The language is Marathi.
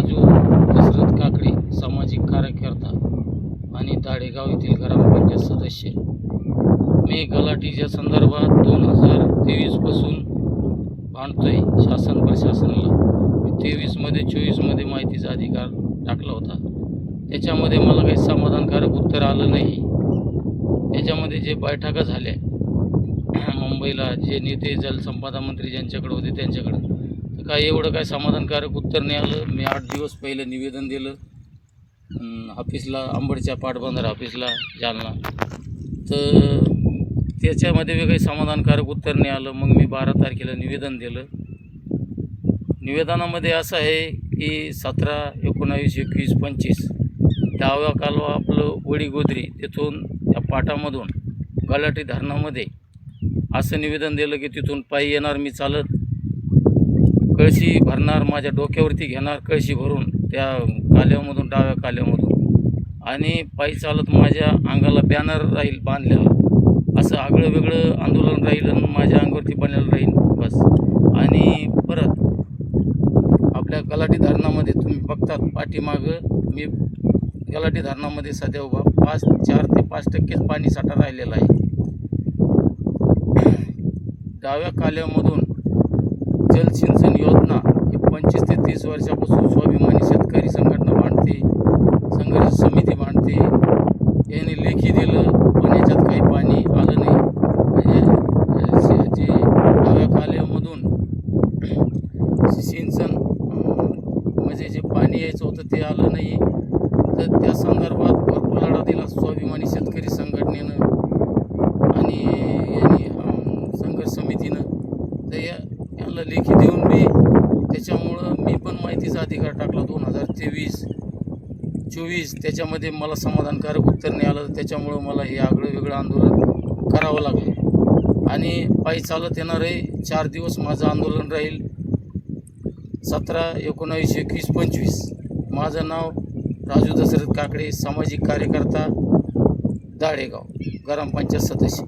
राजू दशरथ काकडे, सामाजिक कार्यकर्ता आणि दाढेगाव येथील ग्रामपंचायत सदस्य. मी गलाठीच्या संदर्भात 2023 पासून भांडतोय शासन प्रशासनाला. 23मध्ये 24मध्ये माहितीचा अधिकार टाकला होता. त्याच्यामध्ये मला काही समाधानकारक उत्तर आलं नाही. त्याच्यामध्ये जे बैठका झाल्या मुंबईला, जे नेते जलसंपदा मंत्री ज्यांच्याकडे होते त्यांच्याकडं, तर काय एवढं काय समाधानकारक उत्तर नाही आलं. मी 8 दिवस पहिले निवेदन दिलं ऑफिसला, अंबडच्या पाटबंधारे ऑफिसला जालना, तर त्याच्यामध्ये काही समाधानकारक उत्तर नाही आलं. मग मी 12 तारखेला निवेदन दिलं. निवेदनामध्ये असं आहे की 17, 19, 21, 25 डाव्या कालवा आपलं वडीगोद्री तिथून त्या पाटामधून गलाठी धरणामध्ये असं निवेदन दिलं की तिथून पायी येणार मी चालत, कळशी भरणार, माझ्या डोक्यावरती घेणार कळशी भरून त्या काल्यामधून, डाव्या काल्यामधून, आणि पायी चालत माझ्या अंगाला बॅनर राहील बांधलेलं, असं आगळं वेगळं आंदोलन राहील आणि माझ्या अंगावरती बांधलेलं राहील बस. आणि परत आपल्या गलाठी धरणामध्ये तुम्ही बघतात पाठीमागं, मी गलाठी धरणामध्ये सध्या उभा 4 ते 5% पाणी साठा राहिलेला आहे. डाव्या काल्यामधून जलसिंचन योजना ही 25 ते 30 वर्षापासून स्वाभिमानी शेतकरी संघटना मांडते, संघर्ष समिती मांडते. यांनी लेखी दिलं पण याच्यात काही पाणी आलं नाही. म्हणजे जे डाव्या काल्यामधून सिंचन म्हणजे जे पाणी यायचं होतं ते आलं नाही. तर त्या संदर्भात भरपूर लढा दिला स्वाभिमानी शेतकरी संघटनेनं आणि यांनी संघर्ष समितीनं. तर यांना लेखी देऊन मी, त्याच्यामुळं मी पण माहितीचा अधिकार टाकला 2023-24. त्याच्यामध्ये मला समाधानकारक उत्तर नाही आलं. त्याच्यामुळं मला हे आगळं वेगळं आंदोलन करावं लागलं आणि पायी चालत येणार आहे. 4 दिवस माझं आंदोलन राहील, 17, 19, 21, 25. माझं नाव राजू दशरथ काकडे, सामाजिक कार्यकर्ता, दाढेगाव, ग्रामपंचायत सदस्य.